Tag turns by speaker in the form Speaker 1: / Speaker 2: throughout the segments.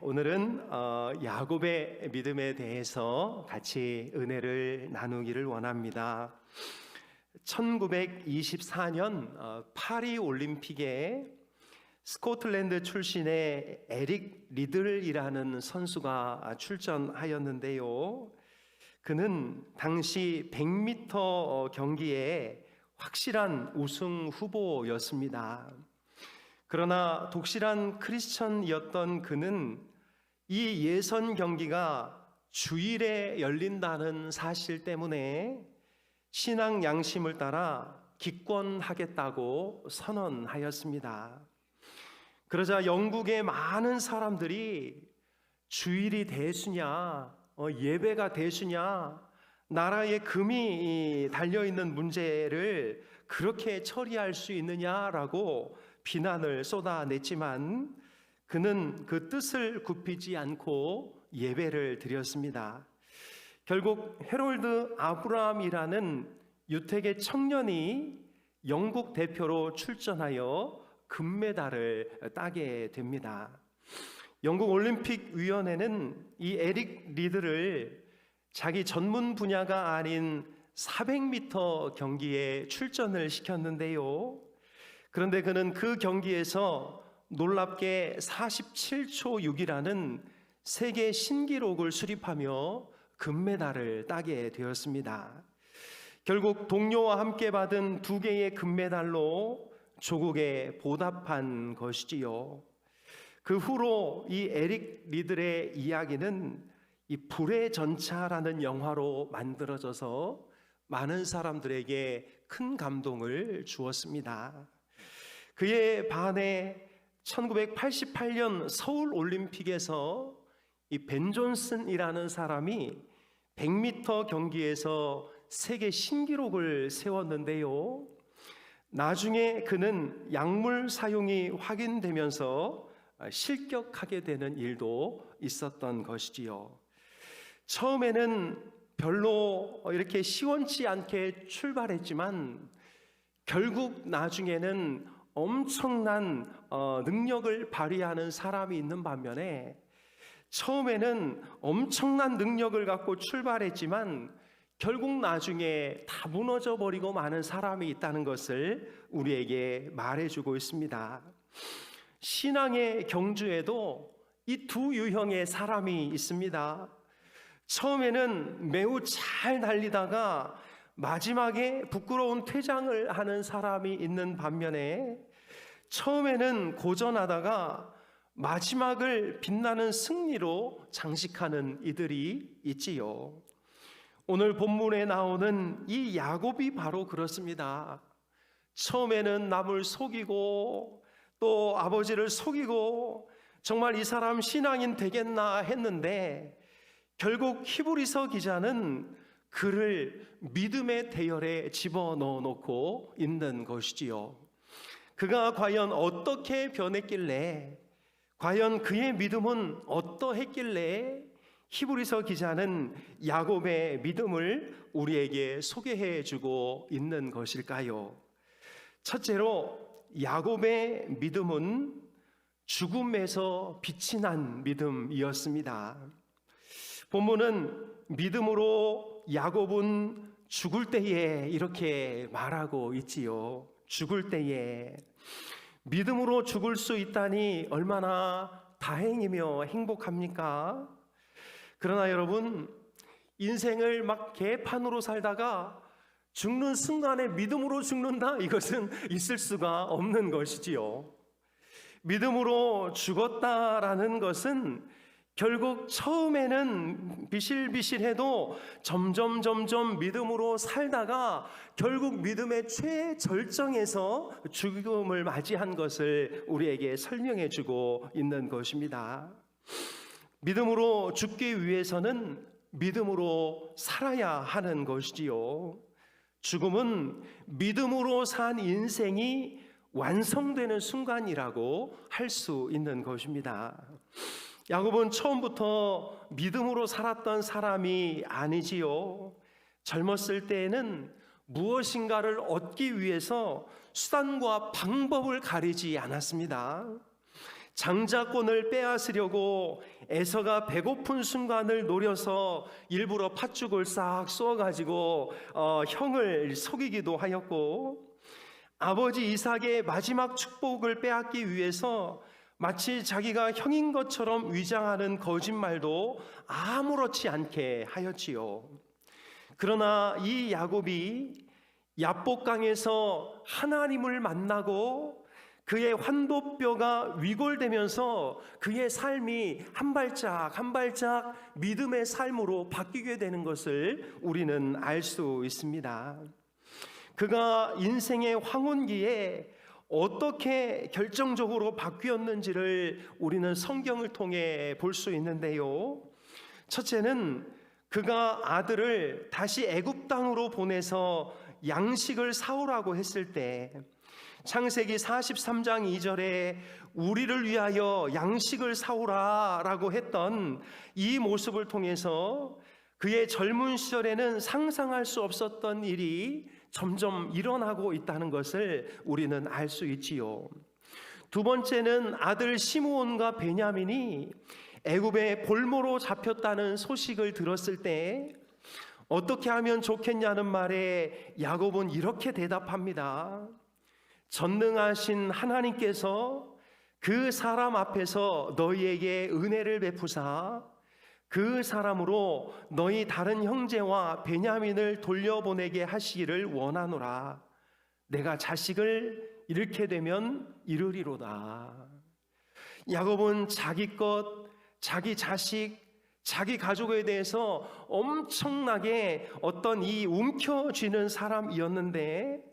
Speaker 1: 오늘은 야곱의 믿음에 대해서 같이 은혜를 나누기를 원합니다. 1924년 파리 올림픽에 스코틀랜드 출신의 에릭 리들이라는 선수가 출전하였는데요. 그는 당시 100m 경기에 확실한 우승 후보였습니다. 그러나 독실한 크리스천이었던 그는 이 예선 경기가 주일에 열린다는 사실 때문에 신앙 양심을 따라 기권하겠다고 선언하였습니다. 그러자 영국의 많은 사람들이 주일이 대수냐, 예배가 대수냐, 나라의 금이 달려있는 문제를 그렇게 처리할 수 있느냐라고 비난을 쏟아냈지만 그는 그 뜻을 굽히지 않고 예배를 드렸습니다. 결국 해롤드 아브라함이라는 유태계 청년이 영국 대표로 출전하여 금메달을 따게 됩니다. 영국 올림픽 위원회는 이 에릭 리드를 자기 전문 분야가 아닌 400m 경기에 출전을 시켰는데요. 그런데 그는 그 경기에서 놀랍게 47초 6이라는 세계 신기록을 수립하며 금메달을 따게 되었습니다. 결국 동료와 함께 받은 2개의 금메달로 조국에 보답한 것이지요. 그 후로 이 에릭 리들의 이야기는 이 불의 전차라는 영화로 만들어져서 많은 사람들에게 큰 감동을 주었습니다. 그에 반해 1988년 서울 올림픽에서 이 벤 존슨이라는 사람이 100m 경기에서 세계 신기록을 세웠는데요. 나중에 그는 약물 사용이 확인되면서 실격하게 되는 일도 있었던 것이지요. 처음에는 별로 이렇게 시원치 않게 출발했지만 결국 나중에는 엄청난 능력을 발휘하는 사람이 있는 반면에 처음에는 엄청난 능력을 갖고 출발했지만 결국 나중에 다 무너져 버리고 마는 사람이 있다는 것을 우리에게 말해주고 있습니다. 신앙의 경주에도 이 두 유형의 사람이 있습니다. 처음에는 매우 잘 달리다가 마지막에 부끄러운 퇴장을 하는 사람이 있는 반면에 처음에는 고전하다가 마지막을 빛나는 승리로 장식하는 이들이 있지요. 오늘 본문에 나오는 이 야곱이 바로 그렇습니다. 처음에는 남을 속이고 또 아버지를 속이고 정말 이 사람 신앙인 되겠나 했는데 결국 히브리서 기자는 그를 믿음의 대열에 집어넣어 놓고 있는 것이지요. 그가 과연 어떻게 변했길래, 과연 그의 믿음은 어떠했길래 히브리서 기자는 야곱의 믿음을 우리에게 소개해 주고 있는 것일까요? 첫째로 야곱의 믿음은 죽음에서 빛이 난 믿음이었습니다. 본문은 믿음으로 야곱은 죽을 때에 이렇게 말하고 있지요. 죽을 때에. 믿음으로 죽을 수 있다니 얼마나 다행이며 행복합니까? 그러나 여러분, 인생을 막 개판으로 살다가 죽는 순간에 믿음으로 죽는다? 이것은 있을 수가 없는 것이지요. 믿음으로 죽었다라는 것은 결국 처음에는 비실비실해도 점점 믿음으로 살다가 결국 믿음의 최절정에서 죽음을 맞이한 것을 우리에게 설명해 주고 있는 것입니다. 믿음으로 죽기 위해서는 믿음으로 살아야 하는 것이지요. 죽음은 믿음으로 산 인생이 완성되는 순간이라고 할 수 있는 것입니다. 야곱은 처음부터 믿음으로 살았던 사람이 아니지요. 젊었을 때에는 무엇인가를 얻기 위해서 수단과 방법을 가리지 않았습니다. 장자권을 빼앗으려고 에서가 배고픈 순간을 노려서 일부러 팥죽을 싹 쏘아가지고 형을 속이기도 하였고, 아버지 이삭의 마지막 축복을 빼앗기 위해서 마치 자기가 형인 것처럼 위장하는 거짓말도 아무렇지 않게 하였지요. 그러나 이 야곱이 야복강에서 하나님을 만나고 그의 환도뼈가 위골되면서 그의 삶이 한 발짝 한 발짝 믿음의 삶으로 바뀌게 되는 것을 우리는 알 수 있습니다. 그가 인생의 황혼기에 어떻게 결정적으로 바뀌었는지를 우리는 성경을 통해 볼 수 있는데요. 첫째는 그가 아들을 다시 애굽 땅으로 보내서 양식을 사오라고 했을 때, 창세기 43장 2절에 우리를 위하여 양식을 사오라라고 했던 이 모습을 통해서 그의 젊은 시절에는 상상할 수 없었던 일이 점점 일어나고 있다는 것을 우리는 알 수 있지요. 두 번째는 아들 시므온과 베냐민이 애굽의 볼모로 잡혔다는 소식을 들었을 때 어떻게 하면 좋겠냐는 말에 야곱은 이렇게 대답합니다. 전능하신 하나님께서 그 사람 앞에서 너희에게 은혜를 베푸사 그 사람으로 너희 다른 형제와 베냐민을 돌려보내게 하시기를 원하노라. 내가 자식을 잃게 되면 이르리로다. 야곱은 자기 것, 자기 자식, 자기 가족에 대해서 엄청나게 어떤 이 움켜쥐는 사람이었는데,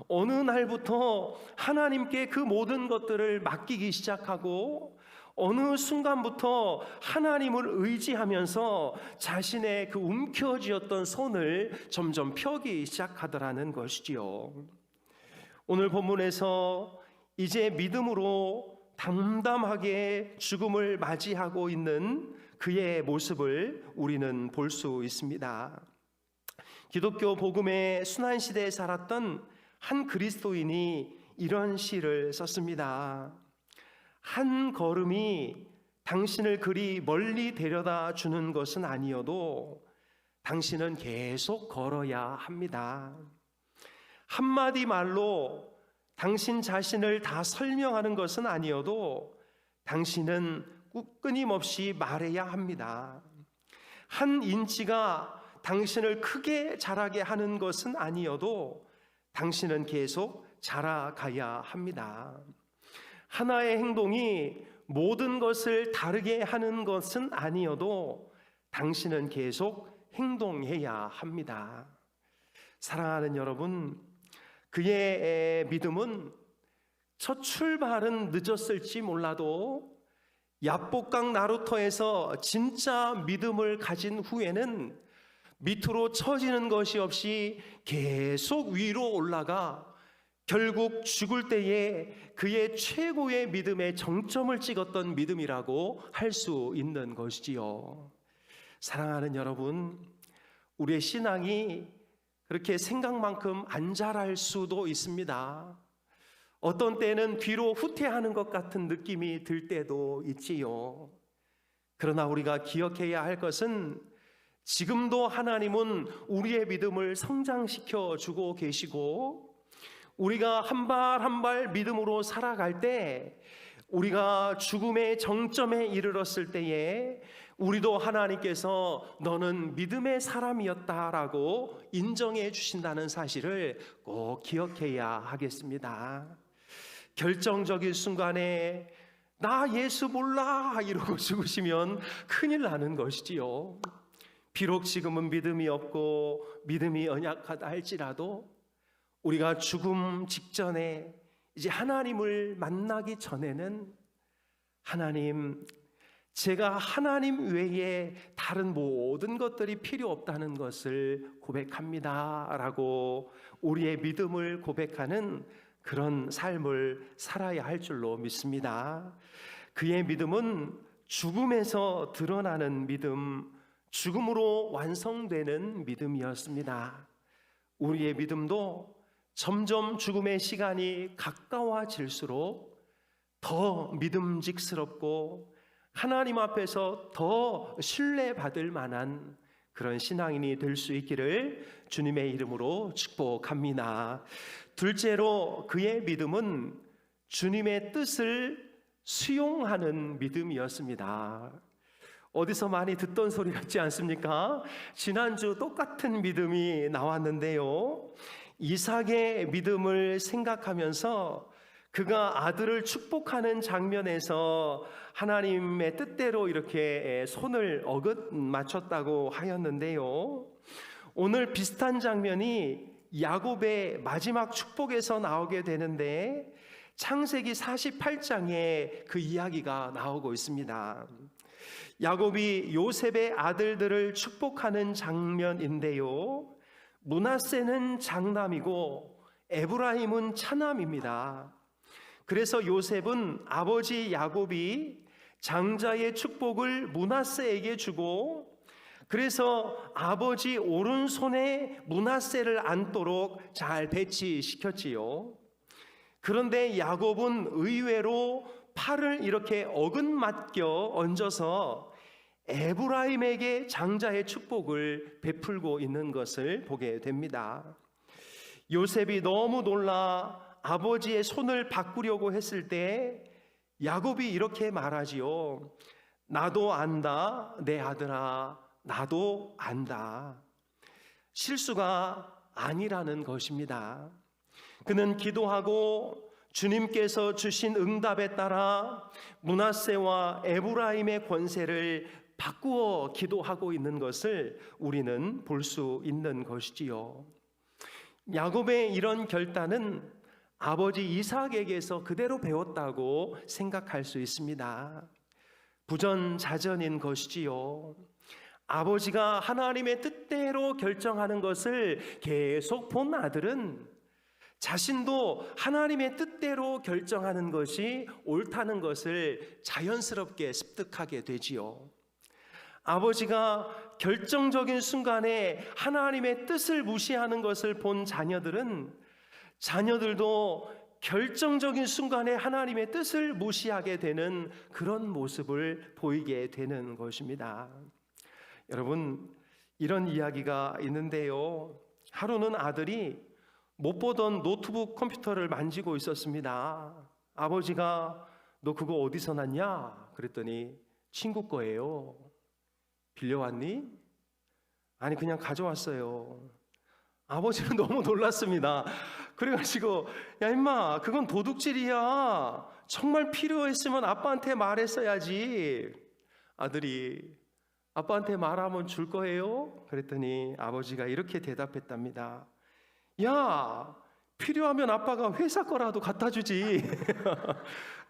Speaker 1: 어느 날부터 하나님께 그 모든 것들을 맡기기 시작하고 어느 순간부터 하나님을 의지하면서 자신의 그 움켜쥐었던 손을 점점 펴기 시작하더라는 것이지요. 오늘 본문에서 이제 믿음으로 담담하게 죽음을 맞이하고 있는 그의 모습을 우리는 볼 수 있습니다. 기독교 복음의 순환시대에 살았던 한 그리스도인이 이런 시를 썼습니다. 한 걸음이 당신을 그리 멀리 데려다 주는 것은 아니어도 당신은 계속 걸어야 합니다. 한마디 말로 당신 자신을 다 설명하는 것은 아니어도 당신은 끊임없이 말해야 합니다. 한 인치가 당신을 크게 자라게 하는 것은 아니어도 당신은 계속 자라가야 합니다. 하나의 행동이 모든 것을 다르게 하는 것은 아니어도 당신은 계속 행동해야 합니다. 사랑하는 여러분, 그의 믿음은 첫 출발은 늦었을지 몰라도 야복강 나루터에서 진짜 믿음을 가진 후에는 밑으로 처지는 것이 없이 계속 위로 올라가 결국 죽을 때에 그의 최고의 믿음의 정점을 찍었던 믿음이라고 할 수 있는 것이지요. 사랑하는 여러분, 우리의 신앙이 그렇게 생각만큼 안 자랄 수도 있습니다. 어떤 때는 뒤로 후퇴하는 것 같은 느낌이 들 때도 있지요. 그러나 우리가 기억해야 할 것은 지금도 하나님은 우리의 믿음을 성장시켜 주고 계시고, 우리가 한 발 한 발 믿음으로 살아갈 때, 우리가 죽음의 정점에 이르렀을 때에 우리도 하나님께서 너는 믿음의 사람이었다라고 인정해 주신다는 사실을 꼭 기억해야 하겠습니다. 결정적인 순간에 나 예수 몰라 이러고 죽으시면 큰일 나는 것이지요. 비록 지금은 믿음이 없고 믿음이 연약하다 할지라도 우리가 죽음 직전에 이제 하나님을 만나기 전에는 하나님, 제가 하나님 외에 다른 모든 것들이 필요 없다는 것을 고백합니다 라고 우리의 믿음을 고백하는 그런 삶을 살아야 할 줄로 믿습니다. 그의 믿음은 죽음에서 드러나는 믿음, 죽음으로 완성되는 믿음이었습니다. 우리의 믿음도 점점 죽음의 시간이 가까워질수록 더 믿음직스럽고 하나님 앞에서 더 신뢰받을 만한 그런 신앙인이 될 수 있기를 주님의 이름으로 축복합니다. 둘째로 그의 믿음은 주님의 뜻을 수용하는 믿음이었습니다. 어디서 많이 듣던 소리 같지 않습니까? 지난주 똑같은 믿음이 나왔는데요. 이삭의 믿음을 생각하면서 그가 아들을 축복하는 장면에서 하나님의 뜻대로 이렇게 손을 어긋 맞췄다고 하였는데요. 오늘 비슷한 장면이 야곱의 마지막 축복에서 나오게 되는데 창세기 48장에 그 이야기가 나오고 있습니다. 야곱이 요셉의 아들들을 축복하는 장면인데요. 므낫세는 장남이고 에브라임은 차남입니다. 그래서 요셉은 아버지 야곱이 장자의 축복을 므낫세에게 주고, 그래서 아버지 오른손에 므낫세를 앉도록 잘 배치시켰지요. 그런데 야곱은 의외로 팔을 이렇게 어긋맞겨 얹어서 에브라임에게 장자의 축복을 베풀고 있는 것을 보게 됩니다. 요셉이 너무 놀라 아버지의 손을 바꾸려고 했을 때 야곱이 이렇게 말하지요. 나도 안다, 내 아들아, 나도 안다. 실수가 아니라는 것입니다. 그는 기도하고 주님께서 주신 응답에 따라 므낫세와 에브라임의 권세를 바꾸어 기도하고 있는 것을 우리는 볼 수 있는 것이지요. 야곱의 이런 결단은 아버지 이삭에게서 그대로 배웠다고 생각할 수 있습니다. 부전자전인 것이지요. 아버지가 하나님의 뜻대로 결정하는 것을 계속 본 아들은 자신도 하나님의 뜻대로 결정하는 것이 옳다는 것을 자연스럽게 습득하게 되지요. 아버지가 결정적인 순간에 하나님의 뜻을 무시하는 것을 본 자녀들도 결정적인 순간에 하나님의 뜻을 무시하게 되는 그런 모습을 보이게 되는 것입니다. 여러분, 이런 이야기가 있는데요. 하루는 아들이 못 보던 노트북 컴퓨터를 만지고 있었습니다. 아버지가 너 그거 어디서 났냐? 그랬더니 친구 거예요. 빌려왔니? 아니 그냥 가져왔어요. 아버지는 너무 놀랐습니다. 그래가지고 야 임마 그건 도둑질이야. 정말 필요했으면 아빠한테 말했어야지. 아들이 아빠한테 말하면 줄 거예요? 그랬더니 아버지가 이렇게 대답했답니다. 야 필요하면 아빠가 회사 거라도 갖다 주지.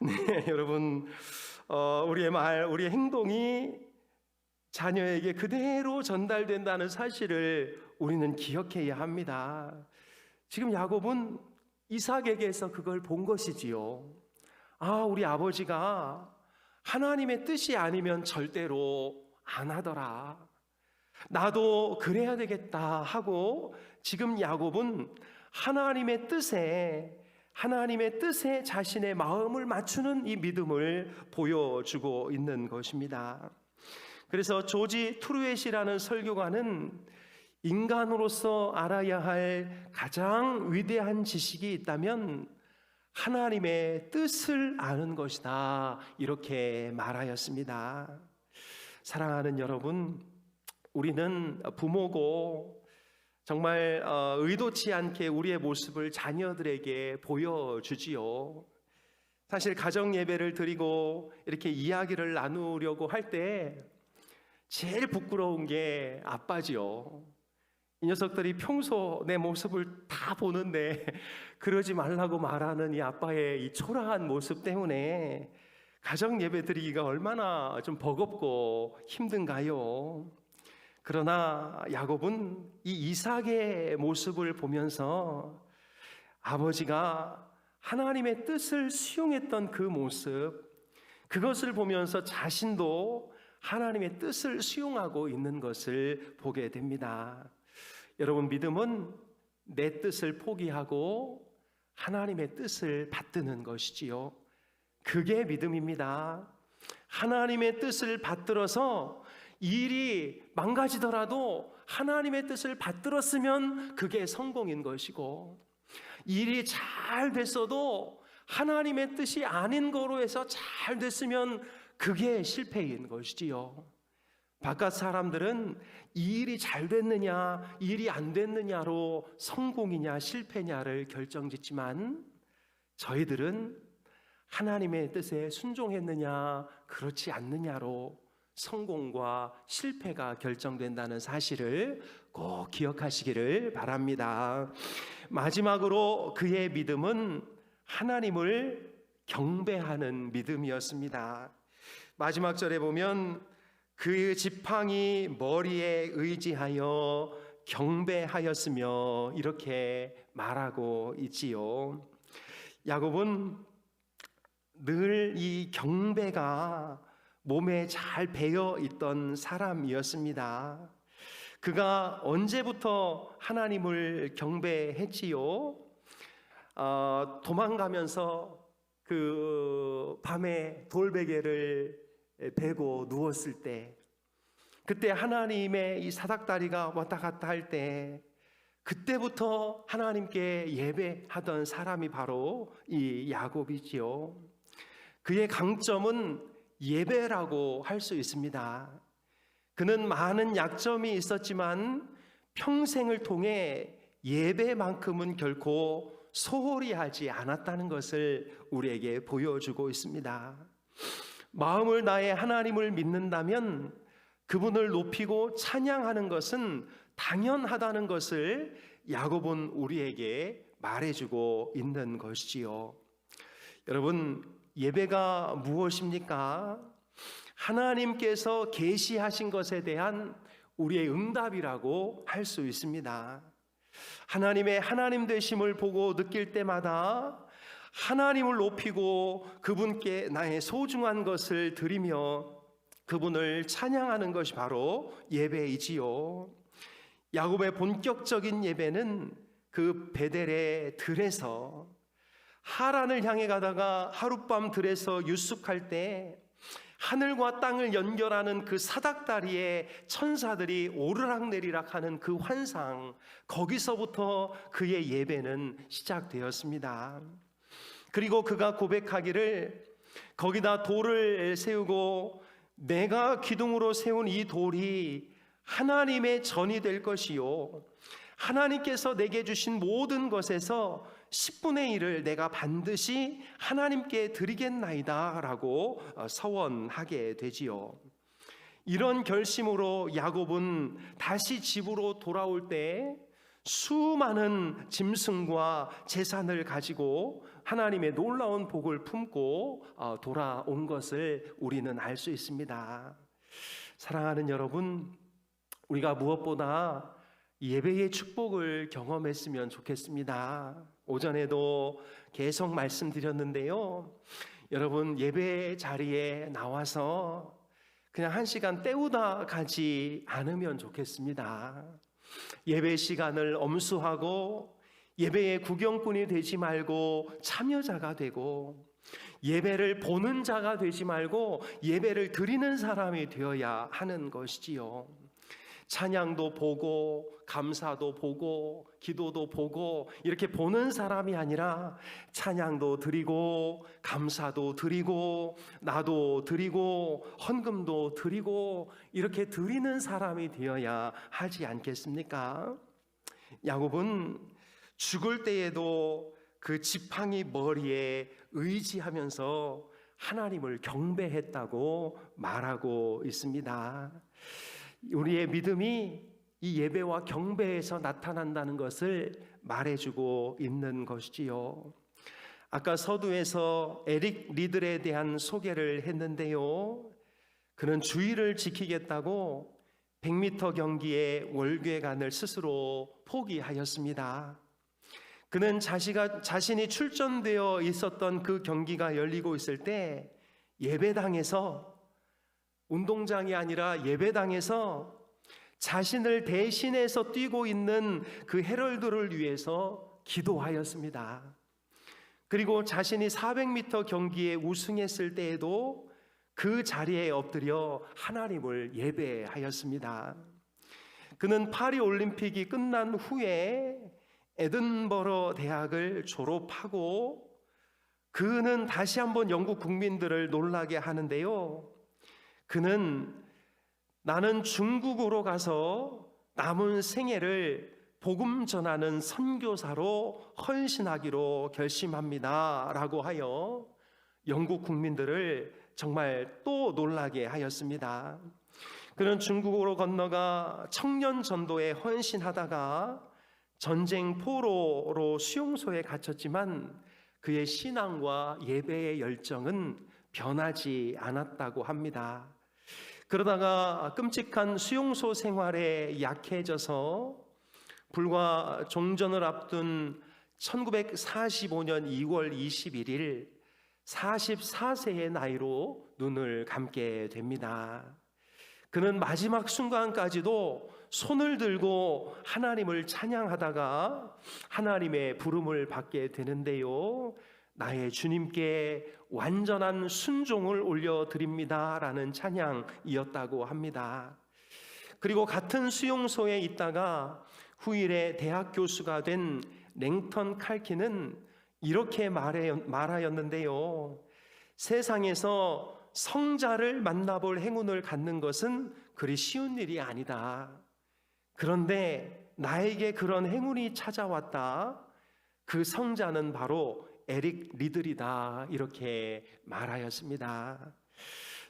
Speaker 1: 네 여러분 우리의 말 우리의 행동이 자녀에게 그대로 전달된다는 사실을 우리는 기억해야 합니다. 지금 야곱은 이삭에게서 그걸 본 것이지요. 아, 우리 아버지가 하나님의 뜻이 아니면 절대로 안 하더라. 나도 그래야 되겠다 하고 지금 야곱은 하나님의 뜻에 자신의 마음을 맞추는 이 믿음을 보여주고 있는 것입니다. 그래서 조지 트루엣이라는 설교가는 인간으로서 알아야 할 가장 위대한 지식이 있다면 하나님의 뜻을 아는 것이다 이렇게 말하였습니다. 사랑하는 여러분, 우리는 부모고 정말 의도치 않게 우리의 모습을 자녀들에게 보여주지요. 사실 가정 예배를 드리고 이렇게 이야기를 나누려고 할 때 제일 부끄러운 게 아빠지요. 이 녀석들이 평소 내 모습을 다 보는데 그러지 말라고 말하는 이 아빠의 이 초라한 모습 때문에 가정 예배 드리기가 얼마나 좀 버겁고 힘든가요? 그러나 야곱은 이 이삭의 모습을 보면서 아버지가 하나님의 뜻을 수용했던 그 모습, 그것을 보면서 자신도 하나님의 뜻을 수용하고 있는 것을 보게 됩니다. 여러분, 믿음은 내 뜻을 포기하고 하나님의 뜻을 받드는 것이지요. 그 그게 믿음입니다. 하나님의 뜻을 받들어서 일이 망가지더라도 하나님의 뜻을 받들었으면 그게 성공인 것이고, 일이 잘 됐어도 하나님의 뜻이 아닌 거로 해서 잘 됐으면 그게 실패인 것이지요. 바깥 사람들은 이 일이 잘 됐느냐 일이 안 됐느냐로 성공이냐 실패냐를 결정짓지만, 저희들은 하나님의 뜻에 순종했느냐 그렇지 않느냐로 성공과 실패가 결정된다는 사실을 꼭 기억하시기를 바랍니다. 마지막으로 그의 믿음은 하나님을 경배하는 믿음이었습니다. 마지막 절에 보면 그 지팡이 머리에 의지하여 경배하였으며 이렇게 말하고 있지요. 야곱은 늘 이 경배가 몸에 잘 배어 있던 사람이었습니다. 그가 언제부터 하나님을 경배했지요? 도망가면서 그 밤에 돌베개를 베고 누웠을 때, 그때 하나님의 이 사닥다리가 왔다 갔다 할 때, 그때부터 하나님께 예배하던 사람이 바로 이 야곱이지요. 그의 강점은 예배라고 할 수 있습니다. 그는 많은 약점이 있었지만 평생을 통해 예배만큼은 결코 소홀히 하지 않았다는 것을 우리에게 보여주고 있습니다. 마음을 다해 하나님을 믿는다면 그분을 높이고 찬양하는 것은 당연하다는 것을 야곱은 우리에게 말해주고 있는 것이지요. 여러분, 예배가 무엇입니까? 하나님께서 계시하신 것에 대한 우리의 응답이라고 할 수 있습니다. 하나님의 하나님 되심을 보고 느낄 때마다 하나님을 높이고 그분께 나의 소중한 것을 드리며 그분을 찬양하는 것이 바로 예배이지요. 야곱의 본격적인 예배는 그 베델의 들에서, 하란을 향해 가다가 하룻밤 들에서 유숙할 때 하늘과 땅을 연결하는 그 사닥다리에 천사들이 오르락내리락 하는 그 환상, 거기서부터 그의 예배는 시작되었습니다. 그리고 그가 고백하기를, 거기다 돌을 세우고 내가 기둥으로 세운 이 돌이 하나님의 전이 될 것이요, 하나님께서 내게 주신 모든 것에서 10분의 1을 내가 반드시 하나님께 드리겠나이다 라고 서원하게 되지요. 이런 결심으로 야곱은 다시 집으로 돌아올 때 수많은 짐승과 재산을 가지고 하나님의 놀라운 복을 품고 돌아온 것을 우리는 알 수 있습니다. 사랑하는 여러분, 우리가 무엇보다 예배의 축복을 경험했으면 좋겠습니다. 오전에도 계속 말씀드렸는데요, 여러분, 예배 자리에 나와서 그냥 한 시간 때우다 가지 않으면 좋겠습니다. 예배 시간을 엄수하고 예배의 구경꾼이 되지 말고 참여자가 되고, 예배를 보는 자가 되지 말고 예배를 드리는 사람이 되어야 하는 것이지요. 찬양도 보고 감사도 보고 기도도 보고 이렇게 보는 사람이 아니라 찬양도 드리고 감사도 드리고 나도 드리고 헌금도 드리고 이렇게 드리는 사람이 되어야 하지 않겠습니까? 야곱은 죽을 때에도 그 지팡이 머리에 의지하면서 하나님을 경배했다고 말하고 있습니다. 우리의 믿음이 이 예배와 경배에서 나타난다는 것을 말해주고 있는 것이지요. 아까 서두에서 에릭 리들에 대한 소개를 했는데요, 그는 주의를 지키겠다고 100m 경기의 월궤관을 스스로 포기하였습니다. 그는 자신이 출전되어 있었던 그 경기가 열리고 있을 때 예배당에서, 운동장이 아니라 예배당에서 자신을 대신해서 뛰고 있는 그 헤럴드를 위해서 기도하였습니다. 그리고 자신이 400m 경기에 우승했을 때에도 그 자리에 엎드려 하나님을 예배하였습니다. 그는 파리 올림픽이 끝난 후에 에든버러 대학을 졸업하고 그는 다시 한번 영국 국민들을 놀라게 하는데요. 그는 나는 중국으로 가서 남은 생애를 복음 전하는 선교사로 헌신하기로 결심합니다 라고 하여 영국 국민들을 정말 또 놀라게 하였습니다. 그는 중국으로 건너가 청년 전도에 헌신하다가 전쟁 포로로 수용소에 갇혔지만 그의 신앙과 예배의 열정은 변하지 않았다고 합니다. 그러다가 끔찍한 수용소 생활에 약해져서 불과 종전을 앞둔 1945년 2월 21일 44세의 나이로 눈을 감게 됩니다. 그는 마지막 순간까지도 손을 들고 하나님을 찬양하다가 하나님의 부름을 받게 되는데요. 나의 주님께 완전한 순종을 올려드립니다 라는 찬양이었다고 합니다. 그리고 같은 수용소에 있다가 후일에 대학 교수가 된 랭턴 칼키는 이렇게 말하였는데요. 세상에서 성자를 만나볼 행운을 갖는 것은 그리 쉬운 일이 아니다. 그런데 나에게 그런 행운이 찾아왔다. 그 성자는 바로 에릭 리들이다. 이렇게 말하였습니다.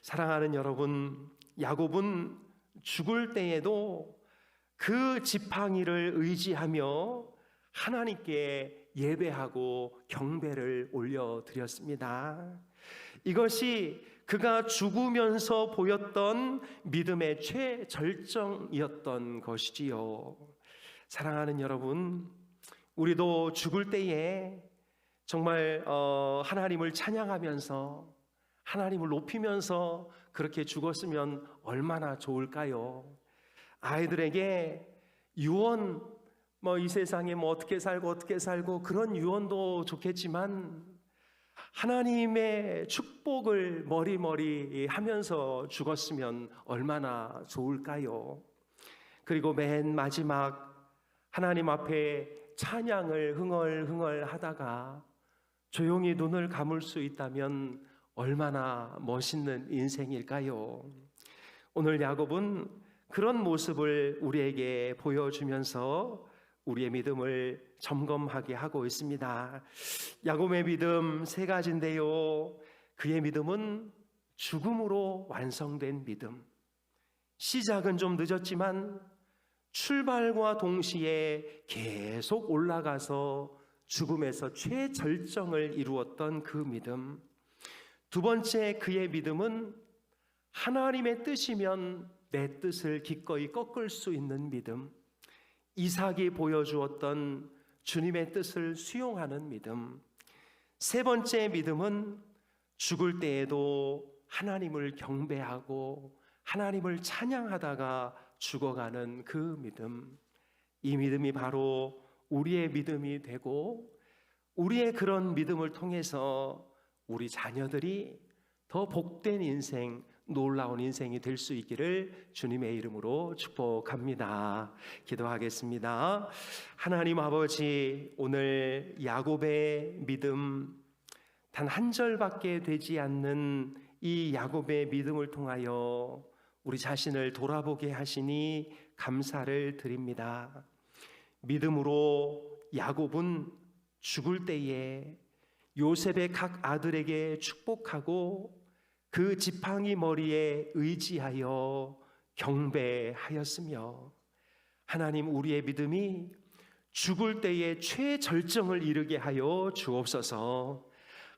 Speaker 1: 사랑하는 여러분, 야곱은 죽을 때에도 그 지팡이를 의지하며 하나님께 예배하고 경배를 올려드렸습니다. 이것이 그가 죽으면서 보였던 믿음의 최절정이었던 것이지요. 사랑하는 여러분, 우리도 죽을 때에 정말 하나님을 찬양하면서 하나님을 높이면서 그렇게 죽었으면 얼마나 좋을까요? 아이들에게 유언, 이 세상에 어떻게 살고 그런 유언도 좋겠지만 하나님의 축복을 머리머리 하면서 죽었으면 얼마나 좋을까요? 그리고 맨 마지막 하나님 앞에 찬양을 흥얼흥얼 하다가 조용히 눈을 감을 수 있다면 얼마나 멋있는 인생일까요? 오늘 야곱은 그런 모습을 우리에게 보여주면서 우리의 믿음을 점검하게 하고 있습니다. 야곱의 믿음 세 가지인데요. 그의 믿음은 죽음으로 완성된 믿음. 시작은 좀 늦었지만 출발과 동시에 계속 올라가서 죽음에서 최절정을 이루었던 그 믿음. 두 번째, 그의 믿음은 하나님의 뜻이면 내 뜻을 기꺼이 꺾을 수 있는 믿음. 이삭이 보여주었던 주님의 뜻을 수용하는 믿음. 세 번째 믿음은 죽을 때에도 하나님을 경배하고 하나님을 찬양하다가 죽어가는 그 믿음. 이 믿음이 바로 우리의 믿음이 되고 우리의 그런 믿음을 통해서 우리 자녀들이 더 복된 인생, 놀라운 인생이 될 수 있기를 주님의 이름으로 축복합니다. 기도하겠습니다. 하나님 아버지, 오늘 야곱의 믿음 단 한 절밖에 되지 않는 이 야곱의 믿음을 통하여 우리 자신을 돌아보게 하시니 감사를 드립니다. 믿음으로 야곱은 죽을 때에 요셉의 각 아들에게 축복하고 그 지팡이 머리에 의지하여 경배하였으며, 하나님, 우리의 믿음이 죽을 때에 최절정을 이루게 하여 주옵소서.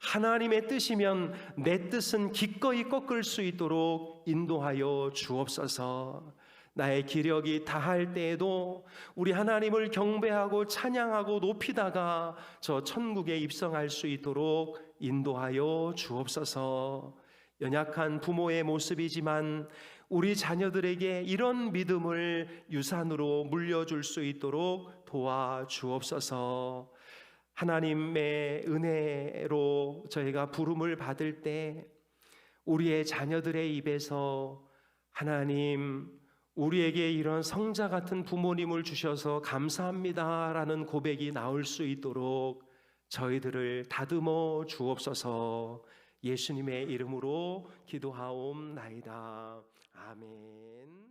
Speaker 1: 하나님의 뜻이면 내 뜻은 기꺼이 꺾을 수 있도록 인도하여 주옵소서. 나의 기력이 다할 때에도 우리 하나님을 경배하고 찬양하고 높이다가 저 천국에 입성할 수 있도록 인도하여 주옵소서. 연약한 부모의 모습이지만 우리 자녀들에게 이런 믿음을 유산으로 물려줄 수 있도록 도와주옵소서. 하나님의 은혜로 저희가 부름을 받을 때 우리의 자녀들의 입에서 하나님, 우리에게 이런 성자 같은 부모님을 주셔서 감사합니다라는 고백이 나올 수 있도록 저희들을 다듬어 주옵소서. 예수님의 이름으로 기도하옵나이다. 아멘.